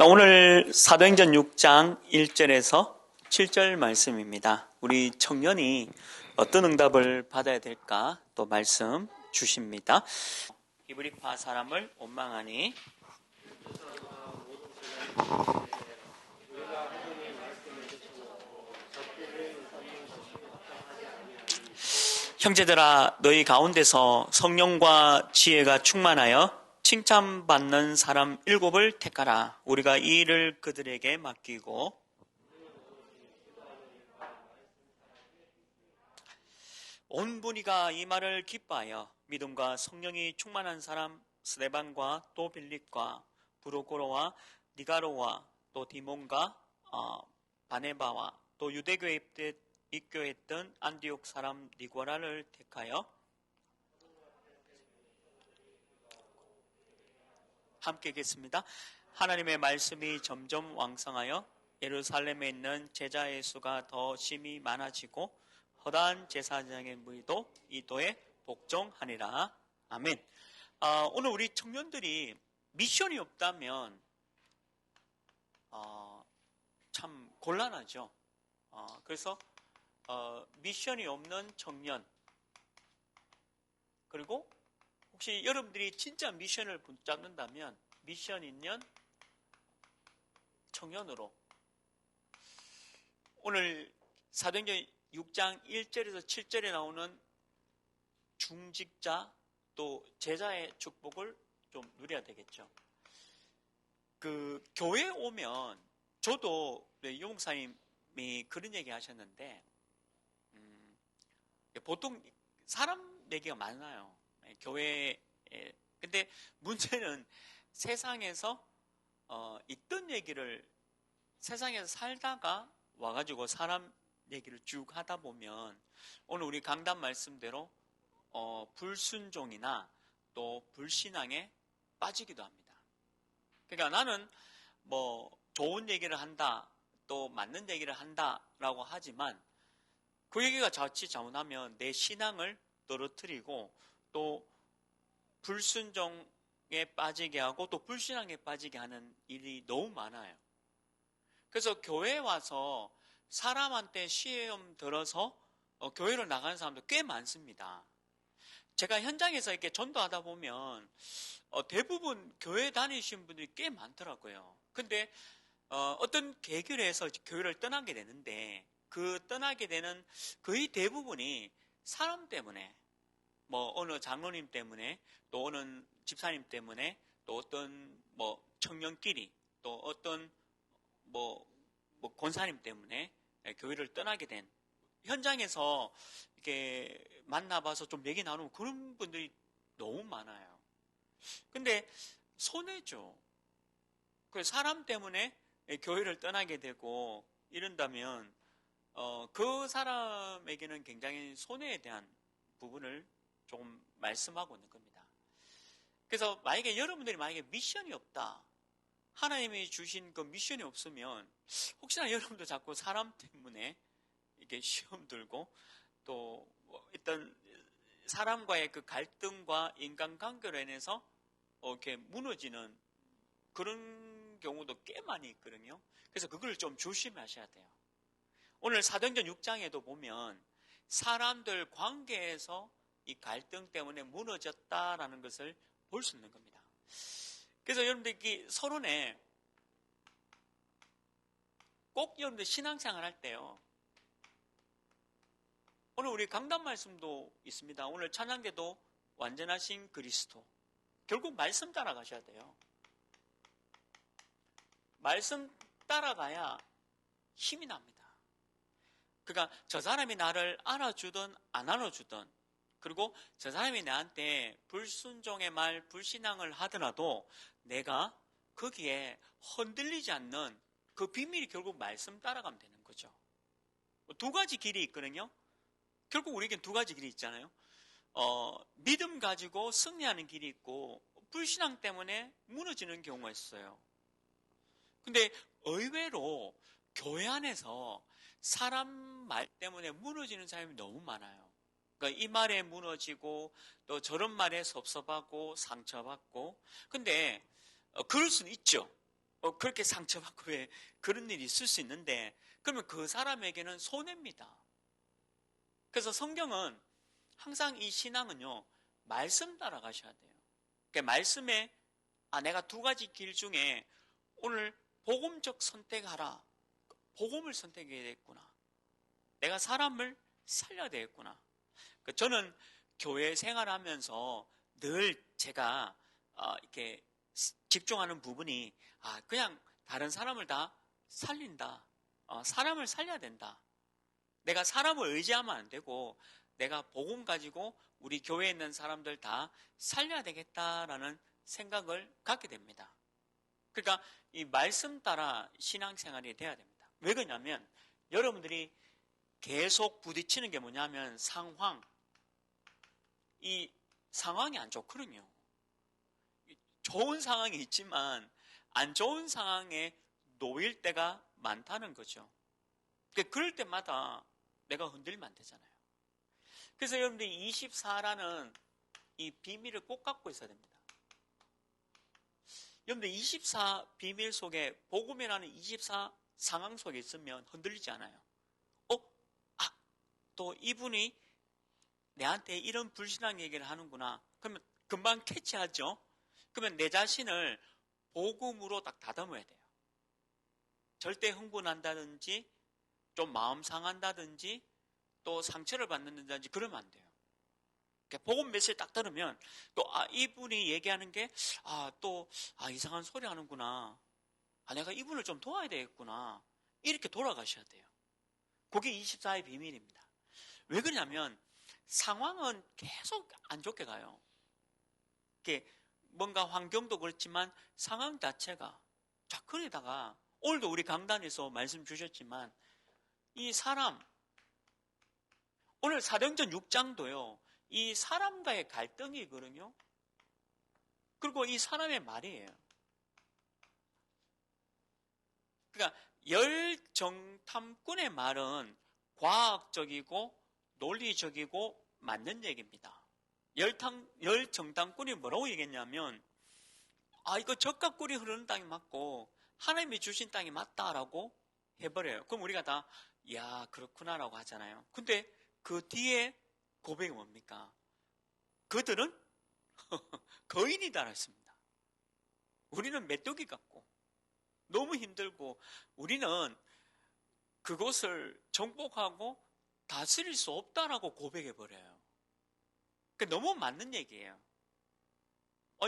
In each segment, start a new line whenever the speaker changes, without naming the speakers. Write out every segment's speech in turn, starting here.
오늘 사도행전 6장 1절에서 7절 말씀입니다. 우리 청년이 어떤 응답을 받아야 될까 또 말씀 주십니다. 히브리파 사람을 원망하니 형제들아 너희 가운데서 성령과 지혜가 충만하여 칭찬받는 사람 7을 택하라. 우리가 이 일을 그들에게 맡기고 온 분위가 이 말을 기뻐하여 믿음과 성령이 충만한 사람 스데반과 또 빌립과 브로고로와 니가로와 또 디몬과 바네바와 또 유대교에 입교했던 안디옥 사람 니고라를 택하여 함께 읽겠습니다. 하나님의 말씀이 점점 왕성하여 예루살렘에 있는 제자의 수가 더 심히 많아지고 허다한 제사장의 무리도 이 도에 복종하니라. 아멘. 오늘 우리 청년들이 미션이 없다면 참 곤란하죠. 그래서 미션이 없는 청년, 그리고 혹시 여러분들이 진짜 미션을 붙잡는다면 미션 있는 청년으로 오늘 사도행전 6장 1절에서 7절에 나오는 중직자 또 제자의 축복을 좀 누려야 되겠죠. 그 교회에 오면 저도 유 목사님이 그런 얘기 하셨는데 보통 사람 얘기가 많아요. 교회에. 근데 문제는 세상에서 있던 얘기를 세상에서 살다가 와가지고 사람 얘기를 쭉 하다 보면 오늘 우리 강단 말씀대로 불순종이나 또 불신앙에 빠지기도 합니다. 그러니까 나는 뭐 좋은 얘기를 한다, 또 맞는 얘기를 한다라고 하지만 그 얘기가 자칫 잘못하면 내 신앙을 떨어뜨리고 또 불순종에 빠지게 하고 또 불신앙에 빠지게 하는 일이 너무 많아요. 그래서 교회에 와서 사람한테 시험 들어서 교회로 나가는 사람도 꽤 많습니다. 제가 현장에서 이렇게 전도하다 보면 대부분 교회 다니신 분들이 꽤 많더라고요. 근데 어떤 계기로 해서 교회를 떠나게 되는데 그 떠나게 되는 거의 대부분이 사람 때문에 뭐 어느 장로님 때문에 또 어느 집사님 때문에 또 어떤 뭐 청년끼리 또 어떤 뭐 권사님 때문에 교회를 떠나게 된 현장에서 이렇게 만나봐서 좀 얘기 나누면 그런 분들이 너무 많아요. 근데 손해죠. 그 사람 때문에 교회를 떠나게 되고 이런다면 그 사람에게는 굉장히 손해에 대한 부분을 조금 말씀하고 있는 겁니다. 그래서 여러분들이 만약에 미션이 없다, 하나님이 주신 그 미션이 없으면 혹시나 여러분도 자꾸 사람 때문에 이렇게 시험 들고 또 일단 사람과의 그 갈등과 인간관계로 인해서 이렇게 무너지는 그런 경우도 꽤 많이 있거든요. 그래서 그걸 좀 조심하셔야 돼요. 오늘 사도행전 6장에도 보면 사람들 관계에서 이 갈등 때문에 무너졌다라는 것을 볼 수 있는 겁니다. 그래서 여러분들이 서론에 꼭 여러분들 신앙생활 할 때요. 오늘 우리 강단 말씀도 있습니다. 오늘 찬양대도 완전하신 그리스도. 결국 말씀 따라가셔야 돼요. 말씀 따라가야 힘이 납니다. 그러니까 저 사람이 나를 알아주든 안 알아주든 그리고 저 사람이 나한테 불순종의 말, 불신앙을 하더라도 내가 거기에 흔들리지 않는 그 비밀이 결국 말씀 따라가면 되는 거죠. 두 가지 길이 있거든요. 결국 우리에겐 두 가지 길이 있잖아요. 믿음 가지고 승리하는 길이 있고 불신앙 때문에 무너지는 경우가 있어요. 근데 의외로 교회 안에서 사람 말 때문에 무너지는 사람이 너무 많아요. 그러니까 이 말에 무너지고 또 저런 말에 섭섭하고 상처받고. 근데 그럴 수는 있죠. 그렇게 상처받고 왜 그런 일이 있을 수 있는데, 그러면 그 사람에게는 손해입니다. 그래서 성경은 항상 이 신앙은요, 말씀 따라가셔야 돼요. 그러니까 말씀에 내가 두 가지 길 중에 오늘 복음적 선택하라. 복음을 선택해야 되겠구나. 내가 사람을 살려야 되겠구나. 저는 교회 생활하면서 늘 제가 이렇게 집중하는 부분이 그냥 다른 사람을 다 살린다. 사람을 살려야 된다. 내가 사람을 의지하면 안 되고 내가 복음 가지고 우리 교회에 있는 사람들 다 살려야 되겠다라는 생각을 갖게 됩니다. 그러니까 이 말씀 따라 신앙생활이 돼야 됩니다. 왜 그러냐면 여러분들이 계속 부딪히는 게 뭐냐면 이 상황이 안 좋거든요. 좋은 상황이 있지만 안 좋은 상황에 놓일 때가 많다는 거죠. 그럴 때마다 내가 흔들리면 안 되잖아요. 그래서 여러분들이 24라는 이 비밀을 꼭 갖고 있어야 됩니다. 여러분들 24 비밀 속에 복음이라는 24 상황 속에 있으면 흔들리지 않아요. 또 이분이 내한테 이런 불신앙 얘기를 하는구나. 그러면 금방 캐치하죠. 그러면 내 자신을 복음으로 딱 다듬어야 돼요. 절대 흥분한다든지 좀 마음 상한다든지 또 상처를 받는다든지 그러면 안 돼요. 복음 메시지 딱 들으면 또 이분이 얘기하는 게 이상한 소리 하는구나. 내가 이분을 좀 도와야 되겠구나. 이렇게 돌아가셔야 돼요. 그게 24의 비밀입니다. 왜 그러냐면 상황은 계속 안 좋게 가요. 뭔가 환경도 그렇지만 상황 자체가 그러다가 오늘도 우리 강단에서 말씀 주셨지만 이 사람 오늘 사도행전 6장도요. 이 사람과의 갈등이거든요. 그리고 이 사람의 말이에요. 그러니까 열정탐꾼의 말은 과학적이고 논리적이고 맞는 얘기입니다. 열정탐꾼이 뭐라고 얘기했냐면 이거 젖과 꿀이 흐르는 땅이 맞고 하나님이 주신 땅이 맞다라고 해버려요. 그럼 우리가 다 그렇구나라고 하잖아요. 근데 그 뒤에 고백이 뭡니까? 그들은 거인이다 했습니다. 우리는 메뚜기 같고 너무 힘들고 우리는 그것을 정복하고 다스릴 수 없다라고 고백해버려요. 너무 맞는 얘기예요.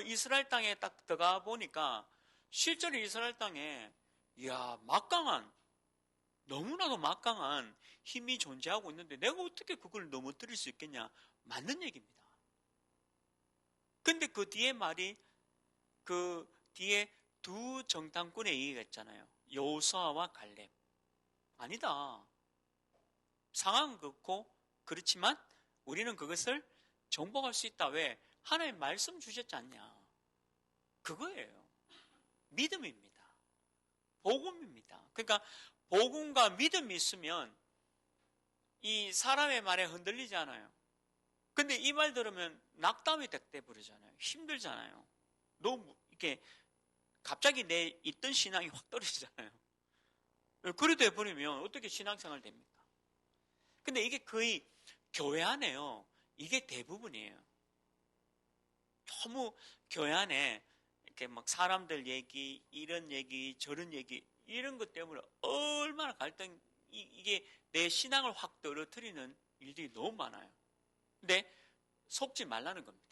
이스라엘 땅에 딱 들어가 보니까 실제로 이스라엘 땅에 너무나도 막강한 힘이 존재하고 있는데 내가 어떻게 그걸 넘어뜨릴 수 있겠냐? 맞는 얘기입니다. 근데 그 뒤에 말이 그 뒤에 두 정탐꾼의 얘기가 있잖아요. 여호수아와 갈렙. 아니다. 상황은 그렇고 그렇지만 우리는 그것을 정복할 수 있다. 왜? 하나님 말씀 주셨지 않냐. 그거예요. 믿음입니다. 복음입니다. 그러니까 복음과 믿음이 있으면 이 사람의 말에 흔들리지 않아요. 근데 이 말 들으면 낙담이 돼 버리잖아요. 힘들잖아요. 너무 이렇게 갑자기 내 있던 신앙이 확 떨어지잖아요. 그래 돼 버리면 어떻게 신앙생활 됩니까? 근데 이게 거의 교회 안에요. 이게 대부분이에요. 너무 교회 안에 이렇게 막 사람들 얘기, 이런 얘기, 저런 얘기, 이런 것 때문에 얼마나 이게 내 신앙을 확 떨어뜨리는 일들이 너무 많아요. 근데 속지 말라는 겁니다.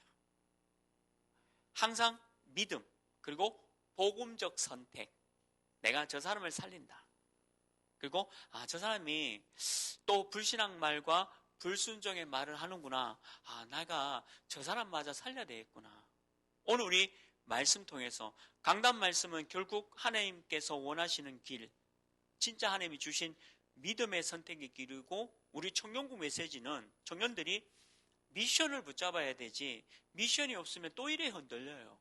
항상 믿음, 그리고 복음적 선택. 내가 저 사람을 살린다. 그리고 저 사람이 또 불신앙 말과 불순종의 말을 하는구나. 내가 저 사람마저 살려야 되겠구나. 오늘 우리 말씀 통해서 강단 말씀은 결국 하나님께서 원하시는 길, 진짜 하나님이 주신 믿음의 선택의 길이고 우리 청년부 메시지는 청년들이 미션을 붙잡아야 되지 미션이 없으면 또 이래 흔들려요.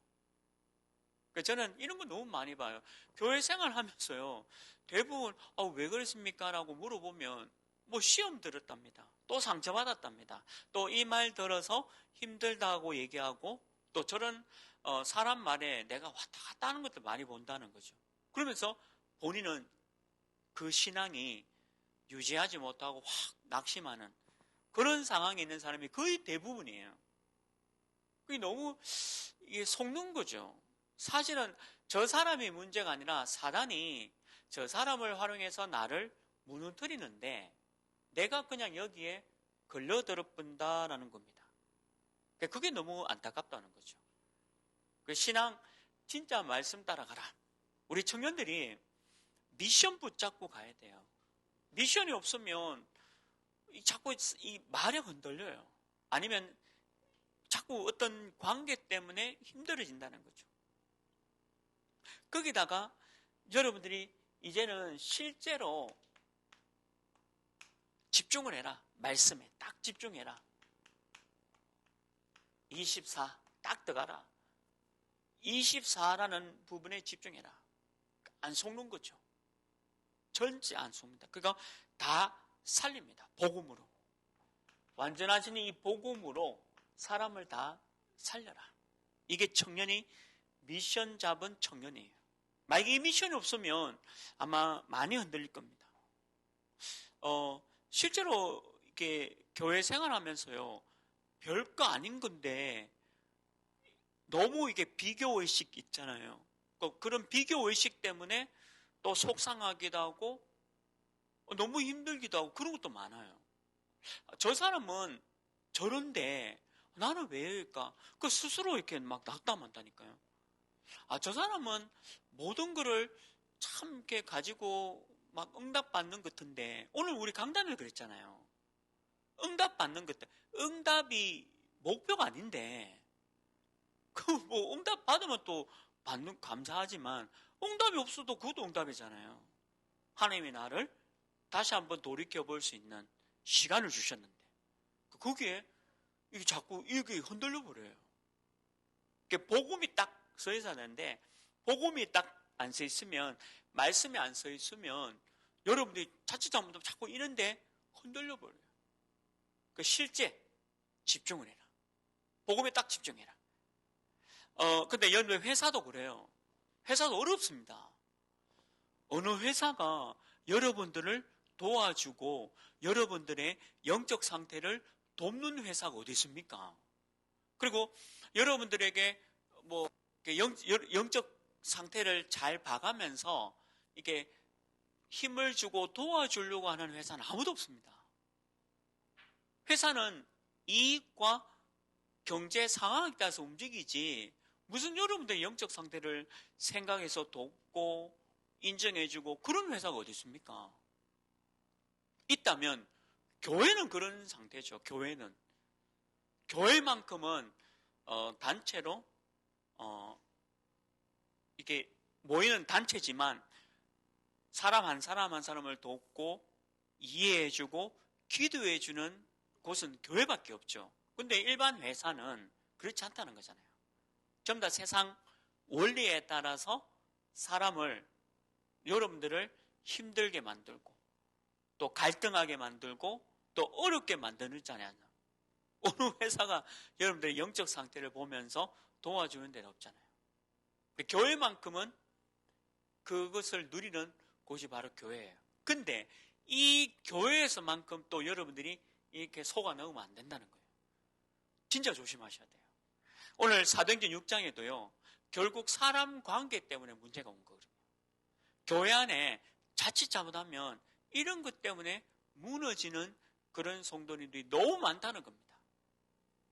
저는 이런 거 너무 많이 봐요. 교회 생활하면서요. 대부분 왜 그랬습니까? 라고 물어보면 시험 들었답니다. 또 상처받았답니다. 또 이 말 들어서 힘들다고 얘기하고 또 저런 사람 말에 내가 왔다 갔다 하는 것들 많이 본다는 거죠. 그러면서 본인은 그 신앙이 유지하지 못하고 확 낙심하는 그런 상황에 있는 사람이 거의 대부분이에요. 그게 너무 이게 속는 거죠. 사실은 저 사람이 문제가 아니라 사단이 저 사람을 활용해서 나를 무너뜨리는데 내가 그냥 여기에 걸려들어본다라는 겁니다. 그게 너무 안타깝다는 거죠. 그 신앙 진짜 말씀 따라가라. 우리 청년들이 미션 붙잡고 가야 돼요. 미션이 없으면 자꾸 이 말에 흔들려요. 아니면 자꾸 어떤 관계 때문에 힘들어진다는 거죠. 거기다가 여러분들이 이제는 실제로 집중을 해라. 말씀에 딱 집중해라. 24 딱 들어가라. 24라는 부분에 집중해라. 안 속는 거죠. 절대 안 속는다. 그러니까 다 살립니다. 복음으로. 완전하신 이 복음으로 사람을 다 살려라. 이게 청년이 미션 잡은 청년이에요. 만약에 이 미션이 없으면 아마 많이 흔들릴 겁니다. 실제로 이렇게 교회 생활하면서요, 별거 아닌 건데 너무 이게 비교의식 있잖아요. 그런 비교의식 때문에 또 속상하기도 하고 너무 힘들기도 하고 그런 것도 많아요. 저 사람은 저런데 나는 왜 이럴까? 그 스스로 이렇게 막 낙담한다니까요. 저 사람은 모든 거를 참 이렇게 가지고 막 응답받는 것 같은데 오늘 우리 강단을 그랬잖아요. 응답받는 것, 응답이 목표가 아닌데 그 뭐 응답 받으면 또 받는 감사하지만 응답이 없어도 그것도 응답이잖아요. 하나님이 나를 다시 한번 돌이켜 볼 수 있는 시간을 주셨는데 거기에 이게 자꾸 이게 흔들려 버려요. 복음이 딱 써 있어야 되는데 복음이 딱 안 써 있으면 말씀이 안 써 있으면 여러분들이 자칫 잘못하면 자꾸 이런데 흔들려 버려요. 실제 집중을 해라. 복음에 딱 집중해라. 근데 여러분 회사도 그래요. 회사도 어렵습니다. 어느 회사가 여러분들을 도와주고 여러분들의 영적 상태를 돕는 회사가 어디 있습니까? 그리고 여러분들에게 뭐 영적 상태를 잘 봐가면서 이게 힘을 주고 도와주려고 하는 회사는 아무도 없습니다. 회사는 이익과 경제 상황에 따라서 움직이지 무슨 여러분들의 영적 상태를 생각해서 돕고 인정해주고 그런 회사가 어디 있습니까? 있다면 교회는 그런 상태죠. 교회만큼은 단체로 이게 모이는 단체지만 사람 한 사람 한 사람을 돕고 이해해주고 기도해주는 곳은 교회밖에 없죠. 근데 일반 회사는 그렇지 않다는 거잖아요. 전부 다 세상 원리에 따라서 사람을, 여러분들을 힘들게 만들고 또 갈등하게 만들고 또 어렵게 만드잖아요. 어느 회사가 여러분들의 영적 상태를 보면서 도와주는 데는 없잖아요. 교회만큼은 그것을 누리는 곳이 바로 교회예요. 근데 이 교회에서만큼 또 여러분들이 이렇게 속아 넣으면 안 된다는 거예요. 진짜 조심하셔야 돼요. 오늘 사도행전 6장에도요. 결국 사람 관계 때문에 문제가 온 거거든요. 교회 안에 자칫 잘못하면 이런 것 때문에 무너지는 그런 성도님들이 너무 많다는 겁니다.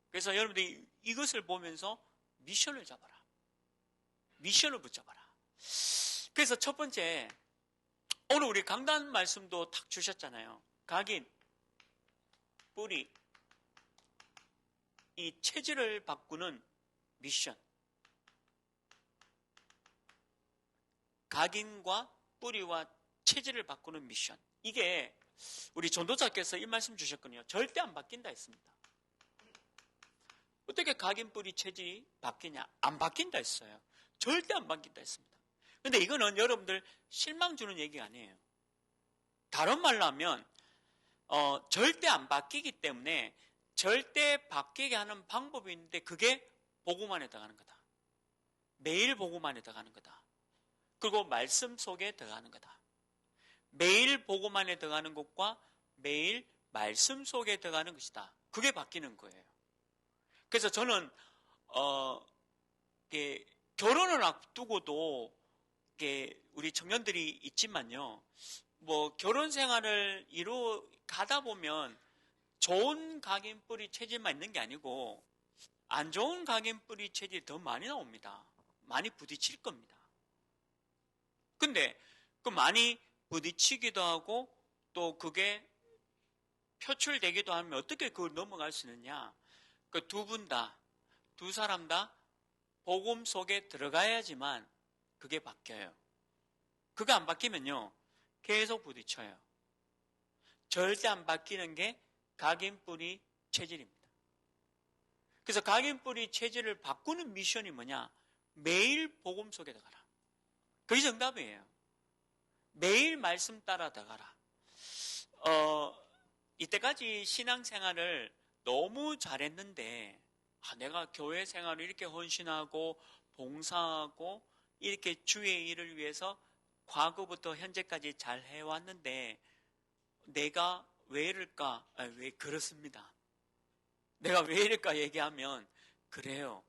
그래서 여러분들이 이것을 보면서 미션을 잡아라. 미션을 붙잡아라. 그래서 첫 번째, 오늘 우리 강단 말씀도 탁 주셨잖아요. 각인, 뿌리, 이 체질을 바꾸는 미션. 각인과 뿌리와 체질을 바꾸는 미션. 이게 우리 전도자께서 이 말씀 주셨거든요. 절대 안 바뀐다 했습니다. 어떻게 각인, 뿌리, 체질이 바뀌냐? 안 바뀐다 했어요. 절대 안 바뀐다 했습니다. 근데 이거는 여러분들 실망 주는 얘기가 아니에요. 다른 말로 하면 절대 안 바뀌기 때문에 절대 바뀌게 하는 방법이 있는데 그게 복음 안에 들어가는 거다. 매일 복음 안에 들어가는 거다. 그리고 말씀 속에 들어가는 거다. 매일 복음 안에 들어가는 것과 매일 말씀 속에 들어가는 것이다. 그게 바뀌는 거예요. 그래서 저는 결혼을 앞두고도 우리 청년들이 있지만요. 뭐 결혼 생활을 가다 보면 좋은 각인뿌리 체질만 있는 게 아니고 안 좋은 각인뿌리 체질이 더 많이 나옵니다. 많이 부딪힐 겁니다. 근데 그 많이 부딪히기도 하고 또 그게 표출되기도 하면 어떻게 그걸 넘어갈 수 있느냐? 그 두 사람 다 복음 속에 들어가야지만 그게 바뀌어요. 그거 안 바뀌면요. 계속 부딪혀요. 절대 안 바뀌는 게 각인뿌리 체질입니다. 그래서 각인뿌리 체질을 바꾸는 미션이 뭐냐? 매일 복음 속에 들어가라. 그게 정답이에요. 매일 말씀 따라 들어가라. 이때까지 신앙생활을 너무 잘했는데 내가 교회 생활을 이렇게 헌신하고 봉사하고 이렇게 주의 일을 위해서 과거부터 현재까지 잘 해왔는데 내가 왜 이럴까? 왜 그렇습니다. 내가 왜 이럴까 얘기하면 그래요.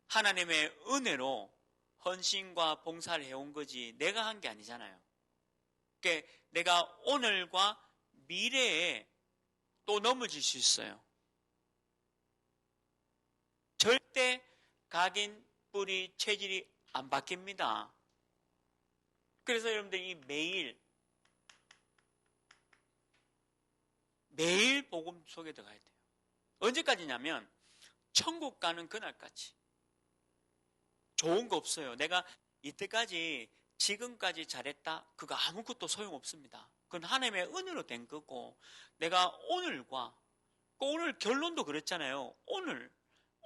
하나님의 은혜로 헌신과 봉사를 해온 거지 내가 한 게 아니잖아요. 그러니까 내가 오늘과 미래에 또 넘어질 수 있어요. 절대 각인 뿌리 체질이 안 바뀝니다. 그래서 여러분들이 매일 복음 속에 들어가야 돼요. 언제까지냐면 천국 가는 그날까지. 좋은 거 없어요. 내가 이때까지 지금까지 잘했다. 그거 아무것도 소용없습니다. 그건 하나님의 은혜로 된 거고 내가 오늘 결론도 그랬잖아요.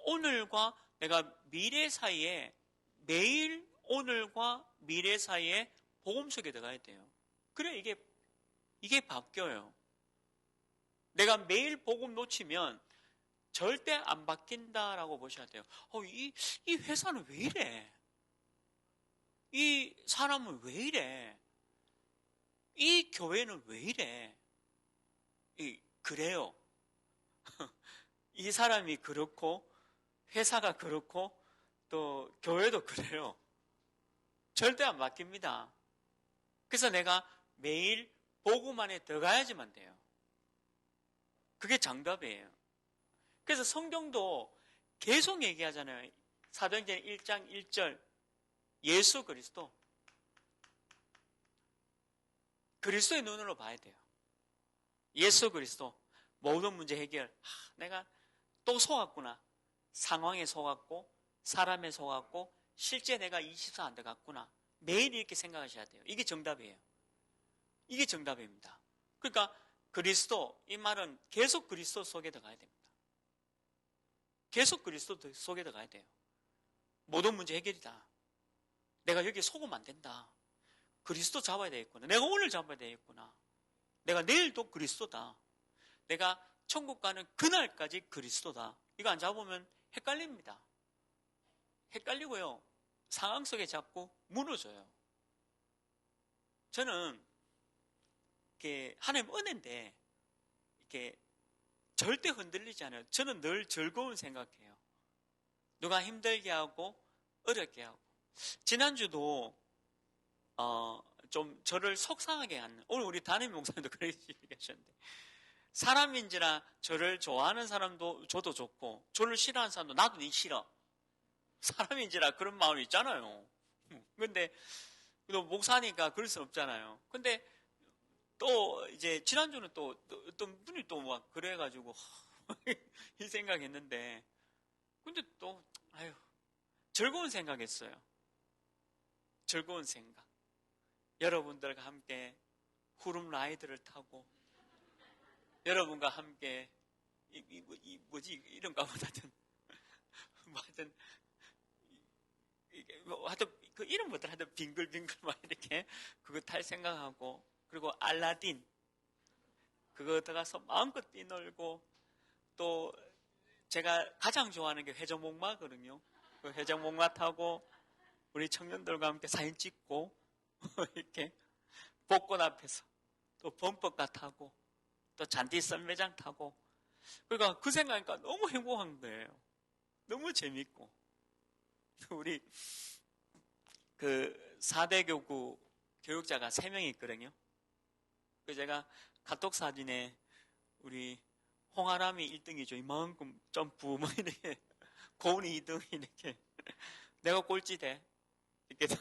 오늘과 내가 미래 사이에 매일 오늘과 미래 사이에 복음 속에 들어가야 돼요. 그래 이게 바뀌어요. 내가 매일 복음 놓치면 절대 안 바뀐다라고 보셔야 돼요. 이 회사는 왜 이래? 이 사람은 왜 이래? 이 교회는 왜 이래? 그래요. 이 사람이 그렇고 회사가 그렇고 또 교회도 그래요. 절대 안 바뀝니다. 그래서 내가 매일 복음 안에 들어가야지만 돼요. 그게 정답이에요. 그래서 성경도 계속 얘기하잖아요. 사도행전 1장 1절 예수 그리스도의 눈으로 봐야 돼요. 예수 그리스도 모든 문제 해결. 내가 또 속았구나. 상황에 속았고 사람에 속았고 실제 내가 24 안 들어갔구나. 매일 이렇게 생각하셔야 돼요. 이게 정답이에요. 이게 정답입니다. 그러니까 그리스도, 이 말은 계속 그리스도 속에 들어가야 됩니다. 계속 그리스도 속에 들어가야 돼요. 모든 문제 해결이다. 내가 여기 속으면 안 된다. 그리스도 잡아야 되겠구나. 내가 오늘 잡아야 되겠구나. 내가 내일도 그리스도다. 내가 천국 가는 그날까지 그리스도다. 이거 안 잡으면 헷갈립니다. 헷갈리고요. 상황 속에 자꾸 무너져요. 저는 하나님 은혜인데 이렇게 절대 흔들리지 않아요. 저는 늘 즐거운 생각해요. 누가 힘들게 하고 어렵게 하고. 지난주도 좀 저를 속상하게 하는, 오늘 우리 담임 목사님도 그렇게 얘기하셨는데, 사람인지라 저를 좋아하는 사람도 저도 좋고 저를 싫어하는 사람도 나도 니 싫어. 사람인지라 그런 마음이 있잖아요. 근데 또 목사니까 그럴 수 없잖아요. 근데 또 이제 지난주는 또 어떤 분이 또 막 그래가지고 이 생각했는데, 근데 또 즐거운 생각했어요. 즐거운 생각. 여러분들과 함께 후룸 라이드를 타고 여러분과 함께 이런 가보다 하여튼 그 이름부터 하여튼 빙글빙글 막 이렇게 그거 탈 생각하고, 그리고 알라딘 그거 들어가서 마음껏 뛰놀고, 또 제가 가장 좋아하는 게 회전목마거든요. 그 회전목마 타고 우리 청년들과 함께 사진 찍고 이렇게 복권 앞에서 또 범퍼카 타고 또 잔디 썰매장 타고 그러니까 그 생각하니까 너무 행복한 거예요. 너무 재밌고 우리 그 4대 교구 교육자가 3명이 있거든요. 그 제가 카톡 사진에 우리 홍아람이 1등이죠. 이만큼 점프 뭐 이렇게 고은이 2등 이렇게 내가 꼴찌 돼 이렇게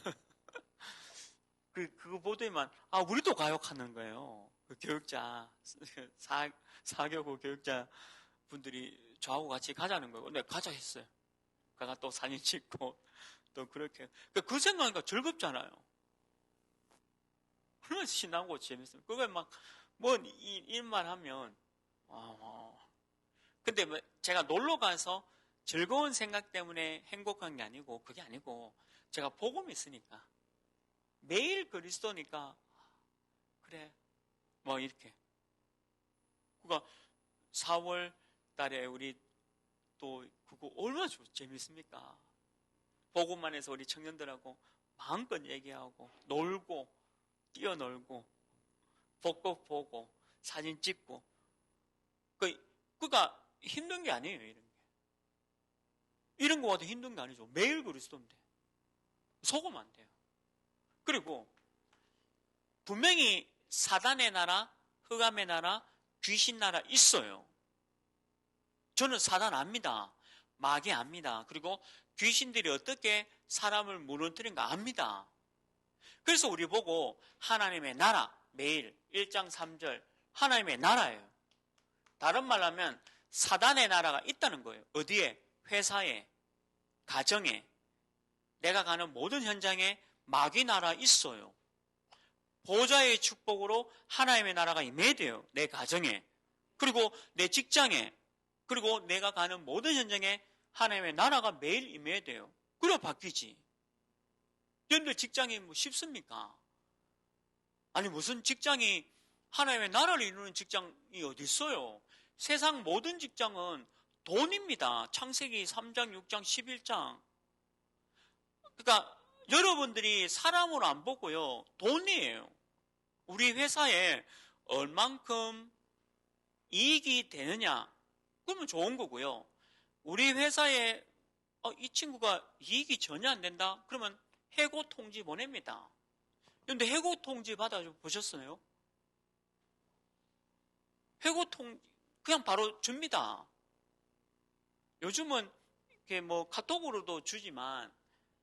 그거 보더니만 우리도 가욕하는 거예요. 그 교육자 4교구 교육자 분들이 저하고 같이 가자는 거예요. 근데 가자 했어요. 가가 또 사진 찍고 또 그렇게 그 생각하니까 즐겁잖아요. 얼마나 신나고 재밌어요. 그거 막 뭐 일만 하면 근데 제가 놀러 가서 즐거운 생각 때문에 행복한 게 아니고 그게 아니고 제가 복음이 있으니까 매일 그리스도니까 그래 뭐 이렇게 그러니까 4월 달에 우리 또 그거 얼마나 재밌습니까? 복음만 해서 우리 청년들하고 마음껏 얘기하고 놀고 뛰어놀고 벚꽃 보고 사진 찍고 그러니까 힘든 게 아니에요. 이런 거 와도 힘든 게 아니죠. 매일 그리스도인데 속으면 안 돼요. 그리고 분명히 사단의 나라, 흑암의 나라, 귀신 나라 있어요. 저는 사단 압니다. 마귀 압니다. 그리고 귀신들이 어떻게 사람을 무너뜨린가 압니다. 그래서 우리 보고 하나님의 나라 매일 1장 3절 하나님의 나라예요. 다른 말로 하면 사단의 나라가 있다는 거예요. 어디에? 회사에, 가정에, 내가 가는 모든 현장에 마귀 나라 있어요. 보좌의 축복으로 하나님의 나라가 임해야 돼요. 내 가정에, 그리고 내 직장에, 그리고 내가 가는 모든 현장에 하나님의 나라가 매일 임해야 돼요. 그래야 바뀌지. 여러분들 직장이 뭐 쉽습니까? 아니 무슨 직장이 하나님의 나라를 이루는 직장이 어디 있어요? 세상 모든 직장은 돈입니다. 창세기 3장, 6장, 11장. 그러니까 여러분들이 사람으로 안 보고요. 돈이에요. 우리 회사에 얼만큼 이익이 되느냐? 그러면 좋은 거고요. 우리 회사에 이 친구가 이익이 전혀 안 된다? 그러면 해고 통지 보냅니다. 그런데 해고 통지 받아보셨어요? 해고 통지 그냥 바로 줍니다. 요즘은 이렇게 뭐 카톡으로도 주지만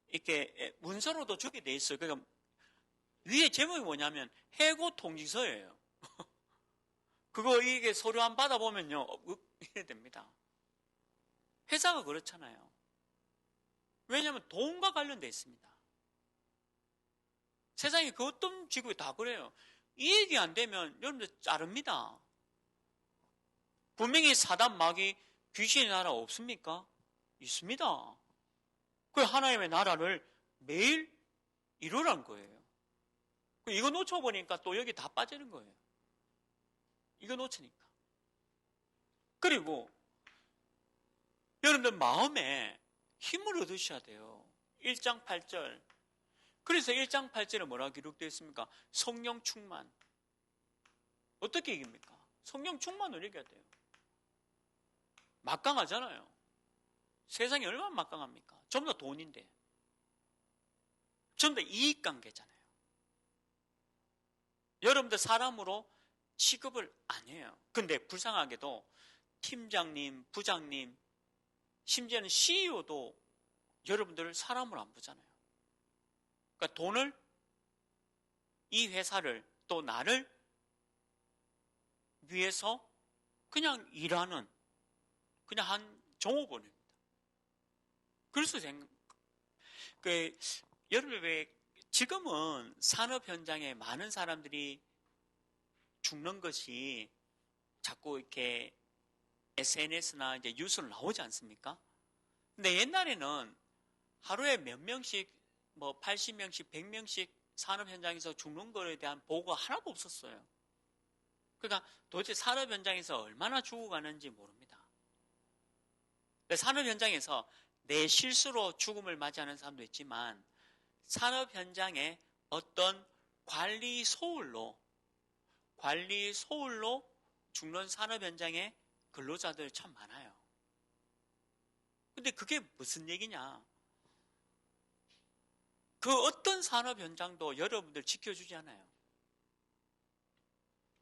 이렇게 문서로도 주게 돼 있어요. 그러니까 위에 제목이 뭐냐면 해고 통지서예요. 그거 이게 서류 안 받아보면요, 이래 됩니다. 회사가 그렇잖아요. 왜냐하면 돈과 관련돼 있습니다. 세상에 그 어떤 직업이 다 그래요. 이익이 안 되면 여러분들 자릅니다. 분명히 사단 마귀 귀신의 나라 없습니까? 있습니다. 그 하나님의 나라를 매일 이루라는 거예요. 이거 놓쳐보니까 또 여기 다 빠지는 거예요. 이거 놓치니까. 그리고 여러분들 마음에 힘을 얻으셔야 돼요. 1장 8절. 그래서 1장 8절에 뭐라고 기록되어 있습니까? 성령 충만. 어떻게 이깁니까? 성령 충만을 이겨야 돼요. 막강하잖아요. 세상이 얼마나 막강합니까? 전부 다 돈인데. 전부 다 이익관계잖아요. 여러분들 사람으로 취급을 안 해요. 근데 불쌍하게도 팀장님, 부장님, 심지어는 CEO도 여러분들을 사람으로 안 보잖아요. 그러니까 돈을, 이 회사를, 또 나를 위해서 그냥 일하는 그냥 한 종업원입니다. 그래서 여러분 왜 지금은 산업 현장에 많은 사람들이 죽는 것이 자꾸 이렇게 SNS나 이제 뉴스로 나오지 않습니까? 근데 옛날에는 하루에 몇 명씩 뭐 80명씩 100명씩 산업 현장에서 죽는 거에 대한 보고가 하나도 없었어요. 그러니까 도대체 산업 현장에서 얼마나 죽어가는지 모릅니다. 산업 현장에서 내 실수로 죽음을 맞이하는 사람도 있지만 산업 현장에 어떤 관리 소홀로 죽는 산업 현장에 근로자들 참 많아요. 근데 그게 무슨 얘기냐? 그 어떤 산업 현장도 여러분들 지켜주지 않아요.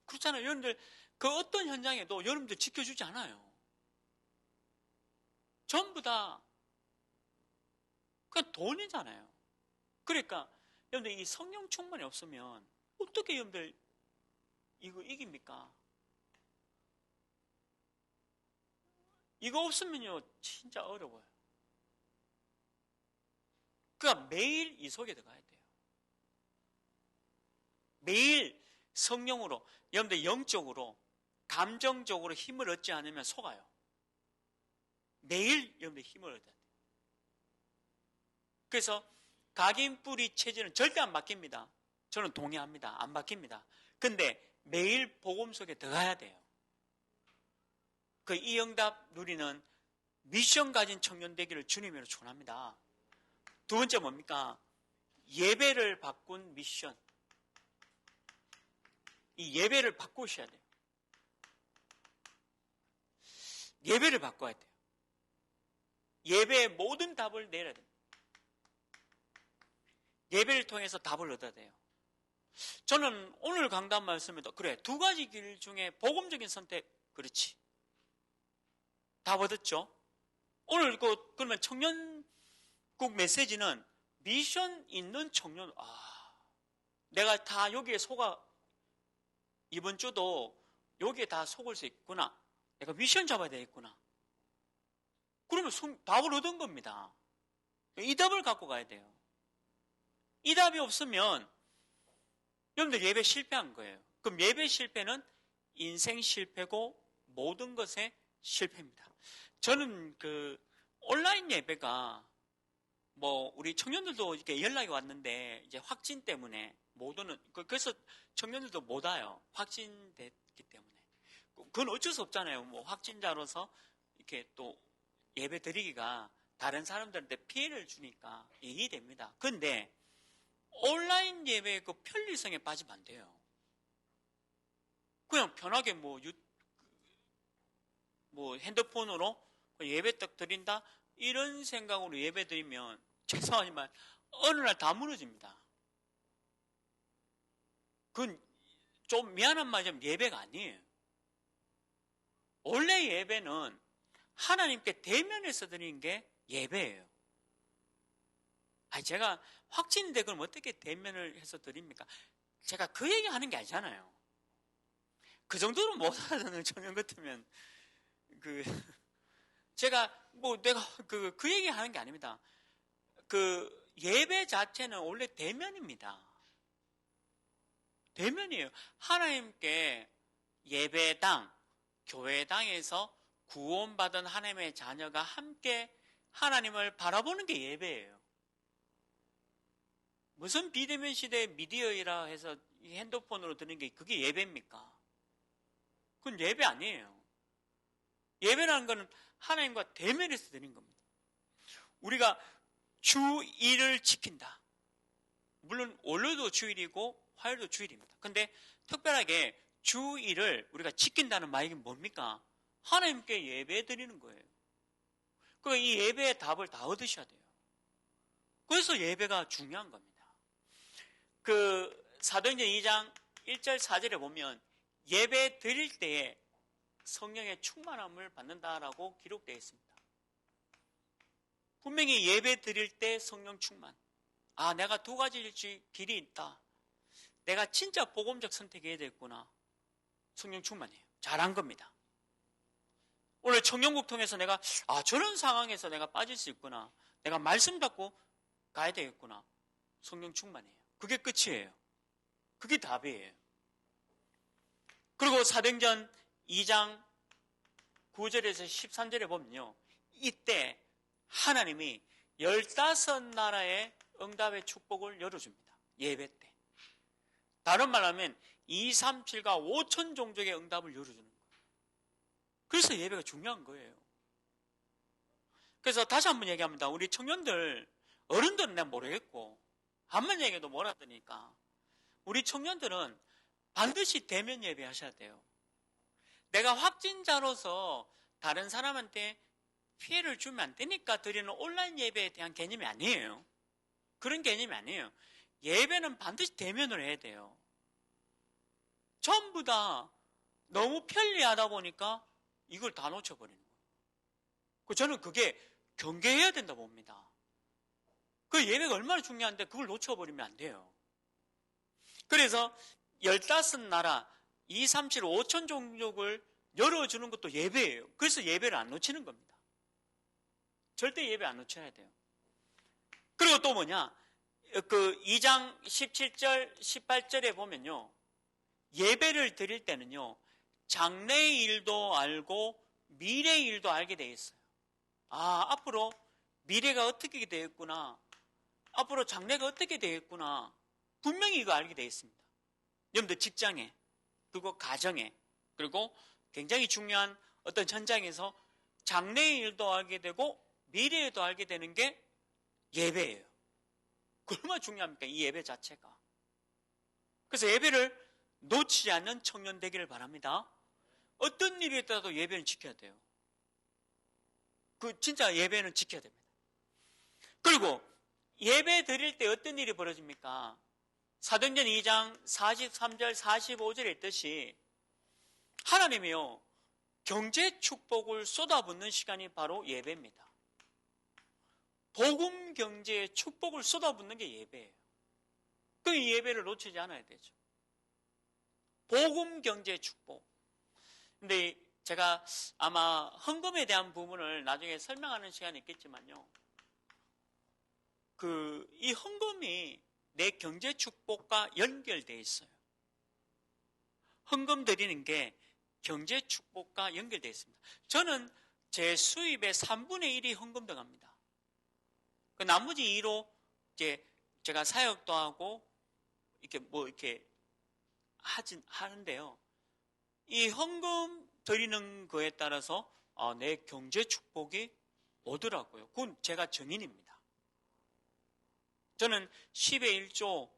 그렇잖아요. 여러분들 그 어떤 현장에도 여러분들 지켜주지 않아요. 전부 다 그냥 돈이잖아요. 그러니까 여러분들 이 성령 충만이 없으면 어떻게 여러분들 이거 이깁니까? 이거 없으면요 진짜 어려워요. 그러니까 매일 이 속에 들어가야 돼요. 매일 성령으로, 여러분들 영적으로, 감정적으로 힘을 얻지 않으면 속아요. 매일 여러분들 힘을 얻어야 돼요. 그래서 각인 뿌리 체질은 절대 안 바뀝니다. 저는 동의합니다. 안 바뀝니다. 근데 매일 복음 속에 들어가야 돼요. 그 이 응답 누리는 미션 가진 청년 되기를 주님으로 축원합니다. 두 번째 뭡니까? 예배를 바꾼 미션. 이 예배를 바꾸셔야 돼요. 예배를 바꿔야 돼요. 예배의 모든 답을 내려야 돼요. 예배를 통해서 답을 얻어야 돼요. 저는 오늘 강단 말씀에도 그래, 두 가지 길 중에 복음적인 선택, 그렇지. 답 얻었죠? 오늘 그러면 청년국 메시지는 미션 있는 청년, 내가 다 여기에 속아, 이번 주도 여기에 다 속을 수 있구나. 내가 미션 잡아야 되겠구나. 그러면 답을 얻은 겁니다. 이 답을 갖고 가야 돼요. 이 답이 없으면 여러분들 예배 실패한 거예요. 그럼 예배 실패는 인생 실패고 모든 것의 실패입니다. 저는 그 온라인 예배가 우리 청년들도 이렇게 연락이 왔는데 이제 확진 때문에 못 오는, 그래서 청년들도 못 와요. 확진됐기 때문에. 그건 어쩔 수 없잖아요. 확진자로서 이렇게 또 예배 드리기가 다른 사람들한테 피해를 주니까 이해됩니다. 그런데 온라인 예배의 그 편리성에 빠지면 안 돼요. 그냥 편하게 핸드폰으로 예배 딱 드린다? 이런 생각으로 예배 드리면 죄송하지만 어느 날 다 무너집니다. 그건 좀 미안한 말이지만 예배가 아니에요. 원래 예배는 하나님께 대면해서 드리는 게 예배예요. 제가 확진인데 그럼 어떻게 대면을 해서 드립니까? 제가 그 얘기 하는 게 아니잖아요. 그 정도로 못 알아듣는 청년 같으면 제가 내가 그 얘기 하는 게 아닙니다. 그 예배 자체는 원래 대면입니다. 대면이에요. 하나님께 예배당, 교회당에서 구원받은 하나님의 자녀가 함께 하나님을 바라보는 게 예배예요. 무슨 비대면 시대의 미디어이라 해서 핸드폰으로 드는 게 그게 예배입니까? 그건 예배 아니에요. 예배라는 것은 하나님과 대면해서 드리는 겁니다. 우리가 주일을 지킨다. 물론 월요일도 주일이고 화요일도 주일입니다. 근데 특별하게 주일을 우리가 지킨다는 말이 뭡니까? 하나님께 예배 드리는 거예요. 그러니까 이 예배의 답을 다 얻으셔야 돼요. 그래서 예배가 중요한 겁니다. 사도행전 2장 1절 4절에 보면 예배 드릴 때에 성령의 충만함을 받는다라고 기록되어 있습니다. 분명히 예배 드릴 때 성령 충만. 내가 두 가지 길이 있다. 내가 진짜 복음적 선택해야 되겠구나. 성령 충만이에요. 잘한 겁니다. 오늘 청년국 통해서 내가 저런 상황에서 내가 빠질 수 있구나. 내가 말씀 잡고 가야 되겠구나. 성령 충만이에요. 그게 끝이에요. 그게 답이에요. 그리고 사도행전 2장 9절에서 13절에 보면요. 이때 하나님이 15나라의 응답의 축복을 열어줍니다. 예배 때. 다른 말하면 2, 3, 7과 5천 종족의 응답을 열어주는 거예요. 그래서 예배가 중요한 거예요. 그래서 다시 한번 얘기합니다. 우리 청년들, 어른들은 내가 모르겠고 암만 얘기해도 못 알아듣으니까 우리 청년들은 반드시 대면 예배하셔야 돼요. 내가 확진자로서 다른 사람한테 피해를 주면 안 되니까 드리는 온라인 예배에 대한 개념이 아니에요. 그런 개념이 아니에요. 예배는 반드시 대면으로 해야 돼요. 전부 다 너무 편리하다 보니까 이걸 다 놓쳐버리는 거예요. 저는 그게 경계해야 된다 봅니다. 그 예배가 얼마나 중요한데 그걸 놓쳐버리면 안 돼요. 그래서 15나라 2, 3, 7, 5천 종족을 열어주는 것도 예배예요. 그래서 예배를 안 놓치는 겁니다. 절대 예배 안 놓쳐야 돼요. 그리고 또 뭐냐, 그 2장 17절 18절에 보면요, 예배를 드릴 때는요 장래의 일도 알고 미래의 일도 알게 되어 있어요. 아, 앞으로 미래가 어떻게 되겠구나, 앞으로 장래가 어떻게 되겠구나, 분명히 이거 알게 되어 있습니다. 여러분들 직장에, 그리고 가정에, 그리고 굉장히 중요한 어떤 현장에서 장래의 일도 알게 되고 미래에도 알게 되는 게 예배예요. 얼마나 중요합니까? 이 예배 자체가. 그래서 예배를 놓치지 않는 청년 되기를 바랍니다. 어떤 일이 있더라도 예배는 지켜야 돼요. 진짜 예배는 지켜야 됩니다. 그리고 예배 드릴 때 어떤 일이 벌어집니까? 사도행전 2장 43절 45절에 있듯이 하나님이요 경제 축복을 쏟아붓는 시간이 바로 예배입니다. 복음 경제에 축복을 쏟아붓는 게 예배예요. 그 예배를 놓치지 않아야 되죠. 복음 경제의 축복. 근데 제가 아마 헌금에 대한 부분을 나중에 설명하는 시간이 있겠지만요, 이 헌금이 내 경제 축복과 연결되어 있어요. 헌금 드리는 게 경제 축복과 연결되어 있습니다. 저는 제 수입의 3분의 1이 헌금 들어갑니다. 그 나머지 2로 이제 제가 사역도 하고 이렇게 하는데요. 이 헌금 드리는 거에 따라서 내 경제 축복이 오더라고요. 그건 제가 정인입니다. 저는 10의 1조,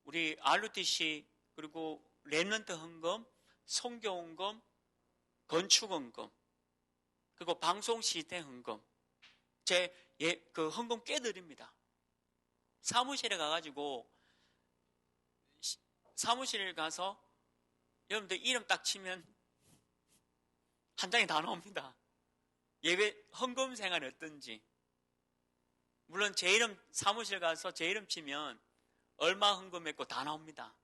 우리 RUTC, 그리고 렘넌트 헌금, 선교 헌금, 건축 헌금, 그리고 방송 시스템 헌금, 그 헌금 꽤 드립니다. 사무실에 가가지고 사무실에 가서 여러분들 이름 딱 치면 한 장이 다 나옵니다. 예배 헌금 생활이 어떤지. 물론 제 이름, 사무실 가서 제 이름 치면 얼마 헌금했고 다 나옵니다.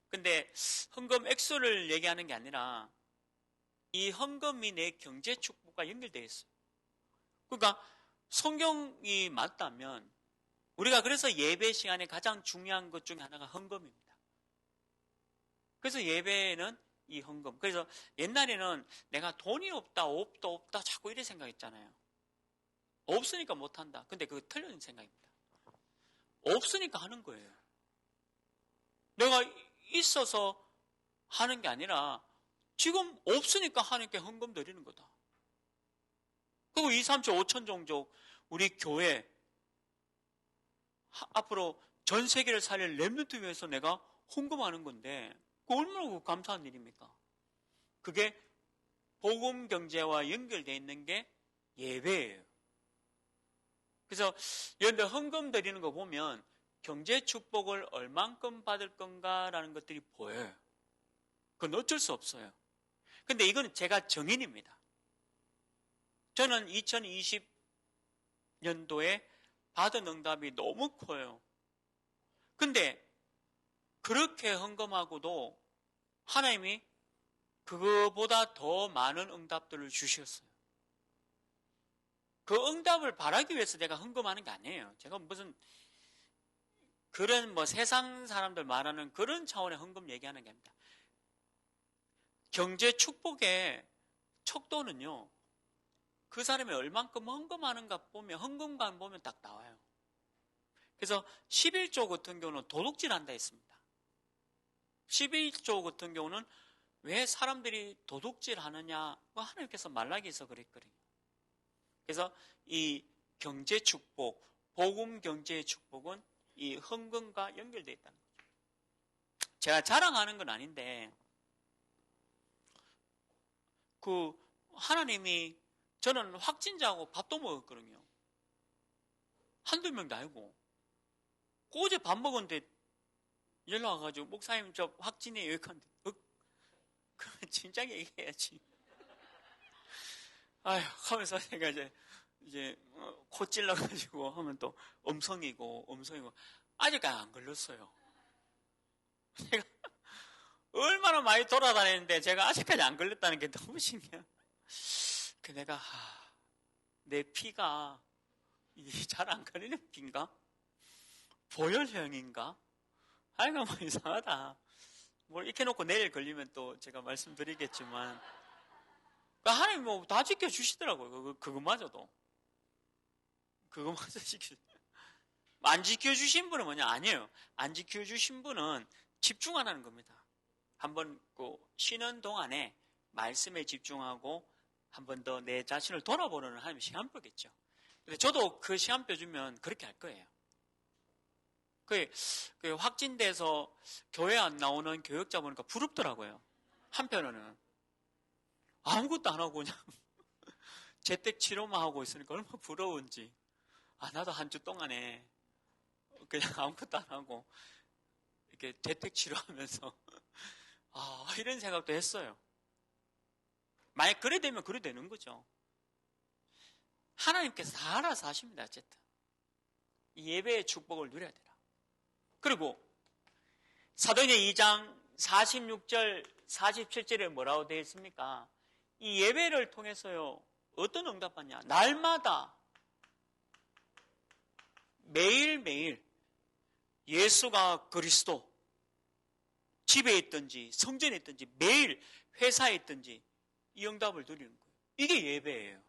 근데 헌금 액수를 얘기하는 게 아니라 이 헌금이 내 경제 축복과 연결되어 있어요. 그러니까 성경이 맞다면 우리가 그래서 예배 시간에 가장 중요한 것 중에 하나가 헌금입니다. 그래서 예배는 이 헌금. 그래서 옛날에는 내가 돈이 없다 자꾸 이렇게 생각했잖아요. 없으니까 못한다. 근데 그거 틀린 생각입니다. 없으니까 하는 거예요. 내가 있어서 하는 게 아니라 지금 없으니까 하는 게 헌금 드리는 거다. 그리고 2, 3, 7, 5천 종족 우리 교회 앞으로 전 세계를 살릴 렘넌트 위해서 내가 헌금하는 건데 그 얼마나 감사한 일입니까? 그게 복음 경제와 연결되어 있는 게 예배예요. 그래서 여러분들 헌금 드리는 거 보면 경제 축복을 얼만큼 받을 건가라는 것들이 보여요. 그건 어쩔 수 없어요. 근데 이건 제가 정인입니다. 저는 2020년도에 받은 응답이 너무 커요. 근데 그렇게 헌금하고도 하나님이 그거보다 더 많은 응답들을 주셨어요. 그 응답을 바라기 위해서 내가 헌금하는 게 아니에요. 제가 무슨 그런 세상 사람들 말하는 그런 차원의 헌금 얘기하는 게 아닙니다. 경제 축복의 척도는요, 그 사람이 얼만큼 헌금하는가 보면, 헌금관 보면 딱 나와요. 그래서 11조 같은 경우는 도둑질 한다 했습니다. 11조 같은 경우는 왜 사람들이 도둑질 하느냐, 하나님께서 말라기에서 그랬거든요. 그래서 이 경제 축복, 복음 경제의 축복은 이 헌금과 연결되어 있다는 거죠. 제가 자랑하는 건 아닌데 하나님이 저는 확진자하고 밥도 먹었거든요. 한두 명도 아니고. 어제 밥 먹었는데 연락 와가지고 목사님 저 확진이에요. 여기까지. 그러면 진작에 얘기해야지. 아휴 하면서 제가 이제 코 찔러가지고 하면 또 음성이고 아직까지 안 걸렸어요. 제가 얼마나 많이 돌아다니는데 제가 아직까지 안 걸렸다는 게 너무 신기해요. 내가 내 피가 잘 안 걸리는 피인가? 보혈형인가? 아이가 뭐 이상하다. 뭘 이렇게 놓고 내일 걸리면 또 제가 말씀드리겠지만 하나님 뭐 다 지켜주시더라고요. 그거마저도. 그거마저 안 지켜주신 분은 뭐냐? 아니에요. 안 지켜주신 분은 집중 안 하는 겁니다. 한번 쉬는 동안에 말씀에 집중하고 한 번 더 내 자신을 돌아보는 하나님의 시간표겠죠. 근데 저도 그 시간표 주면 그렇게 할 거예요. 그 확진돼서 교회 안 나오는 교역자 보니까 부럽더라고요. 한편으로는 아무것도 안 하고 그냥 재택 치료만 하고 있으니까 얼마나 부러운지. 나도 한 주 동안에 그냥 아무것도 안 하고 이렇게 재택 치료하면서 이런 생각도 했어요. 만약 그래 되면 그래 되는 거죠. 하나님께서 다 알아서 하십니다. 어쨌든 이 예배의 축복을 누려야 되라. 그리고 사도행전 2장 46절 47절에 뭐라고 되어 있습니까? 이 예배를 통해서요 어떤 응답받냐? 날마다 매일매일 예수가 그리스도, 집에 있든지 성전에 있든지 매일 회사에 있든지 이 응답을 누리는 거예요. 이게 예배예요.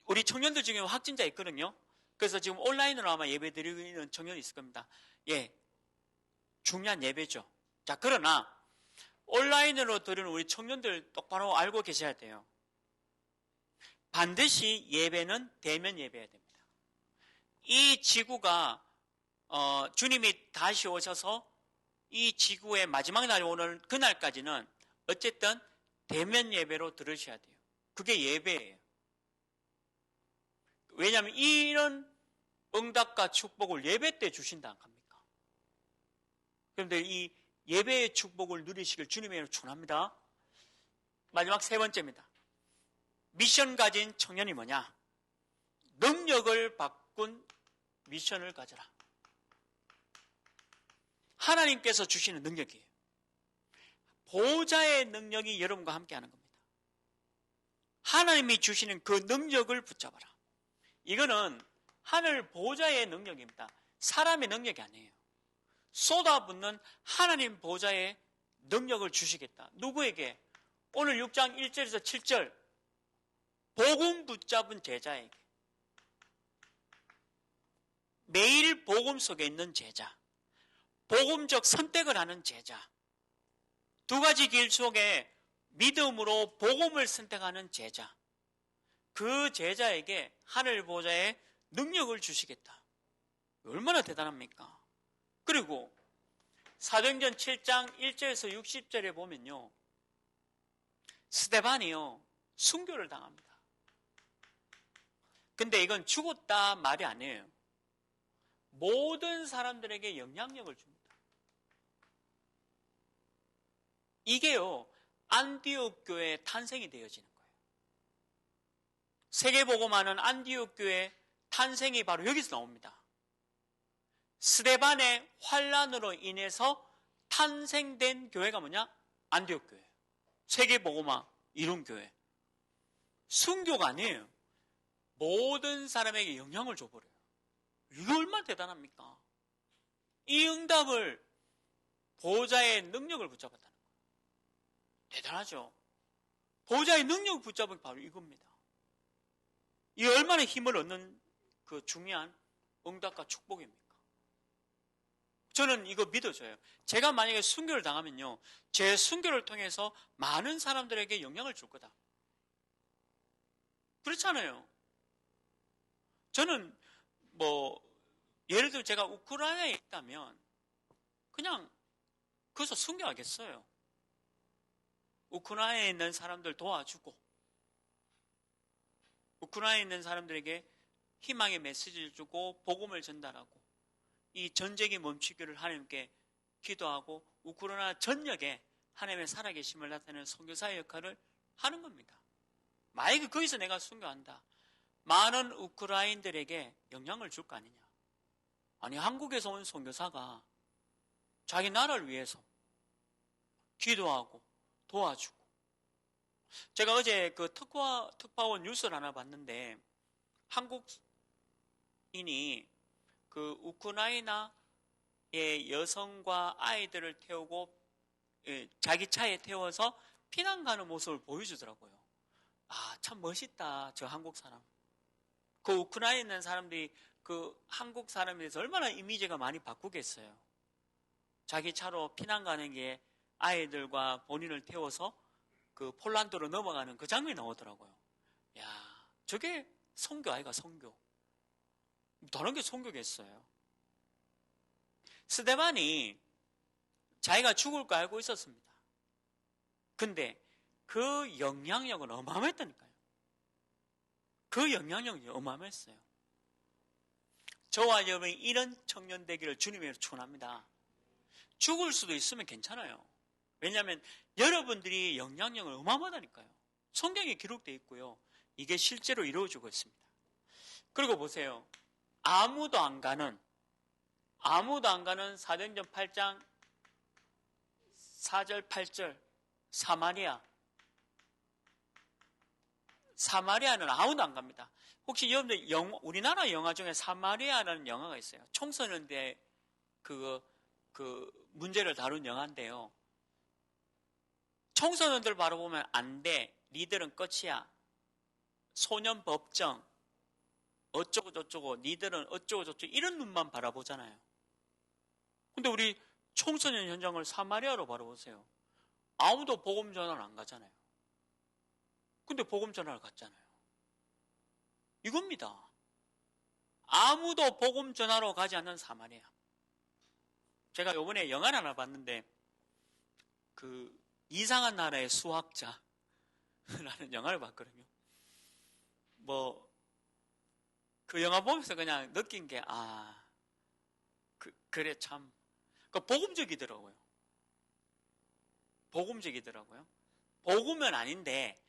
우리 청년들 중에 확진자 있거든요. 그래서 지금 온라인으로 아마 예배 드리는 청년이 있을 겁니다. 예, 중요한 예배죠. 자, 그러나 온라인으로 드리는 우리 청년들 똑바로 알고 계셔야 돼요. 반드시 예배는 대면 예배해야 됩니다. 이 지구가 주님이 다시 오셔서 이 지구의 마지막 날이 오는 그날까지는 어쨌든 대면 예배로 들으셔야 돼요. 그게 예배예요. 왜냐하면 이런 응답과 축복을 예배 때 주신다 합니까? 그런데 이 예배의 축복을 누리시길 주님의 이름으로 축원합니다. 마지막 세 번째입니다. 미션 가진 청년이 뭐냐? 능력을 바꾼 미션을 가져라. 하나님께서 주시는 능력이에요. 보호자의 능력이 여러분과 함께하는 겁니다. 하나님이 주시는 그 능력을 붙잡아라. 이거는 하늘 보호자의 능력입니다. 사람의 능력이 아니에요. 쏟아붓는 하나님 보호자의 능력을 주시겠다. 누구에게? 오늘 6장 1절에서 7절 복음 붙잡은 제자에게, 매일 복음 속에 있는 제자, 복음적 선택을 하는 제자, 두 가지 길 속에 믿음으로 복음을 선택하는 제자, 그 제자에게 하늘 보호자의 능력을 주시겠다. 얼마나 대단합니까? 그리고 사도행전 7장 1절에서 60절에 보면요, 스데반이요 순교를 당합니다. 근데 이건 죽었다 말이 아니에요. 모든 사람들에게 영향력을 줍니다. 이게요 안디옥 교회의 탄생이 되어지는 거예요. 세계복음화는 안디옥 교회의 탄생이 바로 여기서 나옵니다. 스데반의 환란으로 인해서 탄생된 교회가 뭐냐? 안디옥 교회. 세계복음화 이룬 교회. 순교가 아니에요. 모든 사람에게 영향을 줘버려요. 이거 얼마나 대단합니까? 이 응답을 보호자의 능력을 붙잡았다는 거예요. 대단하죠? 보호자의 능력을 붙잡은 게 바로 이겁니다. 이 얼마나 힘을 얻는 그 중요한 응답과 축복입니까? 저는 이거 믿어져요. 제가 만약에 순교를 당하면요, 제 순교를 통해서 많은 사람들에게 영향을 줄 거다. 그렇잖아요. 저는 예를 들어 제가 우크라이나에 있다면 그냥 거기서 순교하겠어요. 우크라이나에 있는 사람들 도와주고 우크라이나에 있는 사람들에게 희망의 메시지를 주고 복음을 전달하고 이 전쟁이 멈추기를 하나님께 기도하고 우크라이나 전역에 하나님의 살아계심을 나타내는 선교사의 역할을 하는 겁니다. 만약에 거기서 내가 순교한다. 많은 우크라이나인들에게 영향을 줄 거 아니냐. 아니 한국에서 온 선교사가 자기 나라를 위해서 기도하고 도와주고 제가 어제 그 특파원 뉴스를 하나 봤는데 한국인이 그 우크라이나의 여성과 아이들을 태우고 자기 차에 태워서 피난 가는 모습을 보여주더라고요. 아, 참 멋있다. 저 한국 사람. 그 우크라이나에 있는 사람들이 그 한국 사람에 대해서 얼마나 이미지가 많이 바꾸겠어요. 자기 차로 피난 가는 게 아이들과 본인을 태워서 그 폴란드로 넘어가는 그 장면이 나오더라고요. 야, 저게 선교 아이가 선교. 다른 게 선교겠어요. 스데반이 자기가 죽을 거 알고 있었습니다. 근데 그 영향력은 어마어마했다니까요. 그 영향력이 어마어마했어요. 저와 여러분이 이런 청년 되기를 주님의 축원합니다. 죽을 수도 있으면 괜찮아요. 왜냐하면 여러분들이 영향력을 어마어마하다니까요. 성경에 기록되어 있고요. 이게 실제로 이루어지고 있습니다. 그리고 보세요. 아무도 안 가는 사도행전 8장 4절 8절 사마리아는 아무도 안 갑니다. 혹시 여러분들 우리나라 영화 중에 사마리아라는 영화가 있어요. 청소년대 그 문제를 다룬 영화인데요. 청소년들 바라보면 안 돼. 니들은 끝이야. 소년 법정. 어쩌고 저쩌고. 니들은 어쩌고 저쩌고. 이런 눈만 바라보잖아요. 근데 우리 청소년 현장을 사마리아로 바라보세요. 아무도 복음 전화를 안 가잖아요. 근데 복음 전화를 갔잖아요. 이겁니다. 아무도 복음 전화로 가지 않는 사마리아. 제가 요번에 영화를 하나 봤는데 그 이상한 나라의 수학자라는 영화를 봤거든요. 그 영화 보면서 그냥 느낀 게 그래 참 복음적이더라고요. 복음은 아닌데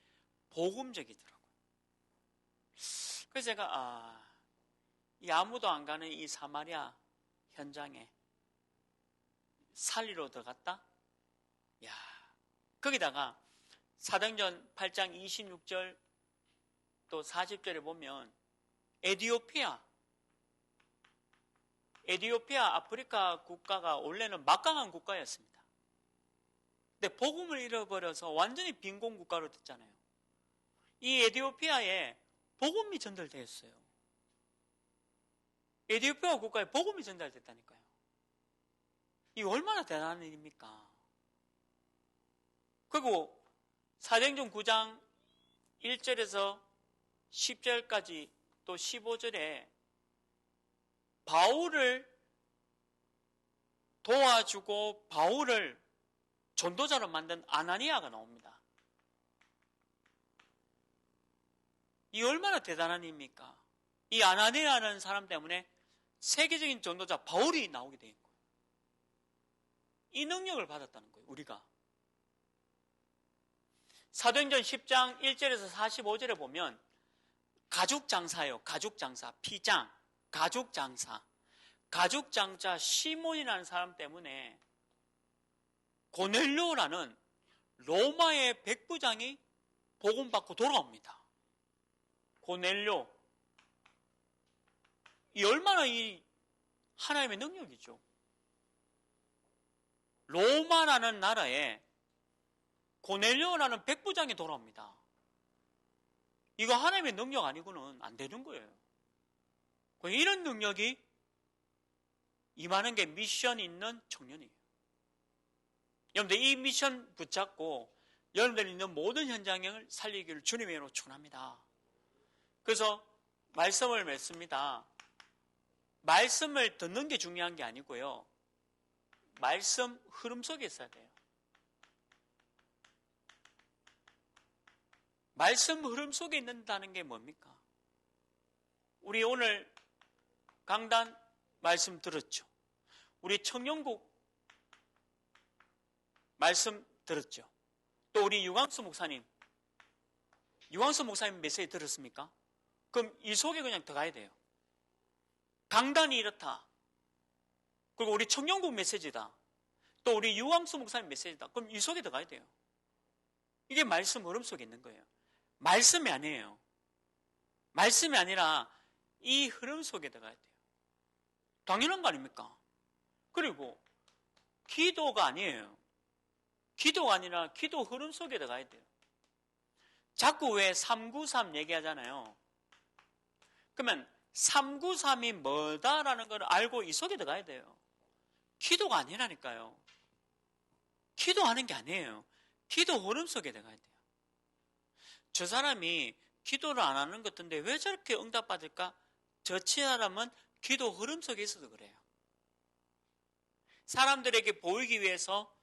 복음적이더라고요. 그래서 제가 이 아무도 안 가는 이 사마리아 현장에 살리러 들어갔다? 야, 거기다가 사도행전 8장 26절 또 40절에 보면 에티오피아 아프리카 국가가 원래는 막강한 국가였습니다. 근데 복음을 잃어버려서 완전히 빈곤 국가로 됐잖아요. 이 에티오피아에 복음이 전달되었어요. 에티오피아 국가에 복음이 전달됐다니까요. 이게 얼마나 대단한 일입니까? 그리고 사도행전 9장 1절에서 10절까지 또 15절에 바울을 도와주고 바울을 전도자로 만든 아나니아가 나옵니다. 이 얼마나 대단한 일입니까? 이 아나니아라는 사람 때문에 세계적인 전도자 바울이 나오게 된 거예요. 이 능력을 받았다는 거예요, 우리가. 사도행전 10장 1절에서 45절에 보면 가죽장사예요. 가죽장사, 피장, 가죽장사. 가죽장자 시몬이라는 사람 때문에 고넬료라는 로마의 백부장이 복음받고 돌아옵니다. 고넬료. 이 얼마나 이 하나님의 능력이죠. 로마라는 나라에 고넬료라는 백부장이 돌아옵니다. 이거 하나님의 능력 아니고는 안 되는 거예요. 이런 능력이 임하는 게 미션 있는 청년이에요. 여러분들 이 미션 붙잡고 여러분들 있는 모든 현장을 살리기를 주님의 이름으로 축원합니다. 그래서 말씀을 맺습니다. 말씀을 듣는 게 중요한 게 아니고요. 말씀 흐름 속에 있어야 돼요. 말씀 흐름 속에 있는다는 게 뭡니까? 우리 오늘 강단 말씀 들었죠? 우리 청년국 말씀 들었죠? 또 우리 유광수 목사님 메시지 들었습니까? 그럼 이 속에 그냥 들어가야 돼요. 강단이 이렇다. 그리고 우리 청년국 메시지다. 또 우리 유광수 목사님 메시지다. 그럼 이 속에 들어가야 돼요. 이게 말씀 흐름 속에 있는 거예요. 말씀이 아니에요. 말씀이 아니라 이 흐름 속에 들어가야 돼요. 당연한 거 아닙니까? 그리고 기도가 아니에요. 기도가 아니라 기도 흐름 속에 들어가야 돼요. 자꾸 왜 393 얘기하잖아요. 그러면 393이 뭐다라는 걸 알고 이 속에 들어가야 돼요. 기도가 아니라니까요. 기도하는 게 아니에요. 기도 흐름 속에 들어가야 돼요. 저 사람이 기도를 안 하는 것 같은데 왜 저렇게 응답받을까? 저 사람은 기도 흐름 속에 있어서 그래요. 사람들에게 보이기 위해서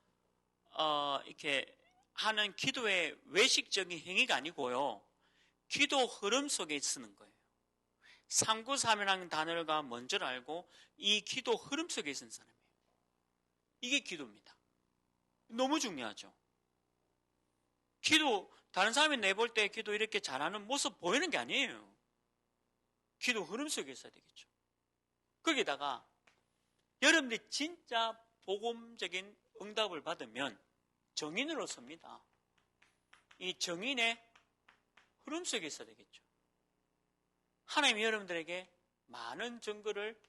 이렇게 하는 기도의 외식적인 행위가 아니고요. 기도 흐름 속에 쓰는 거예요. 393이라는 단어를 먼저 알고 이 기도 흐름 속에 있는 사람이에요. 이게 기도입니다. 너무 중요하죠. 기도, 다른 사람이 내볼 때 기도 이렇게 잘하는 모습 보이는 게 아니에요. 기도 흐름 속에 있어야 되겠죠. 거기다가 여러분들이 진짜 복음적인 응답을 받으면 정인으로 섭니다. 이 정인의 흐름 속에 있어야 되겠죠. 하나님이 여러분들에게 많은 증거를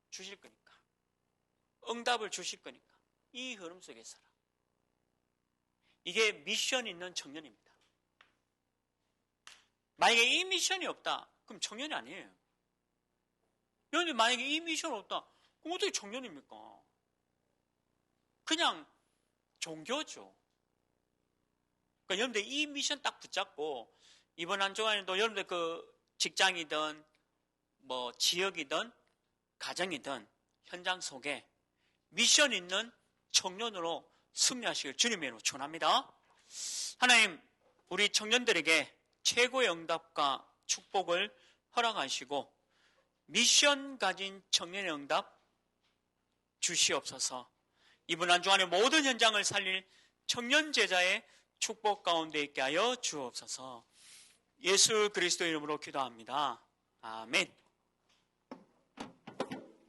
주실 거니까, 응답을 주실 거니까 이 흐름 속에 살아. 이게 미션 있는 청년입니다. 만약에 이 미션이 없다, 그럼 청년이 아니에요. 여러분들 만약에 이 미션 없다, 그럼 어떻게 청년입니까? 그냥 종교죠. 그러니까 여러분들 이 미션 딱 붙잡고 이번 한 주간에도 여러분들 그 직장이든 뭐 지역이든 가정이든 현장 속에 미션 있는 청년으로 승리하시길 주님의 이름으로 축원합니다. 하나님, 우리 청년들에게 최고의 응답과 축복을 허락하시고 미션 가진 청년의 응답 주시옵소서. 이번 한 주간의 모든 현장을 살릴 청년 제자의 축복 가운데 있게 하여 주옵소서. 예수 그리스도 이름으로 기도합니다. 아멘.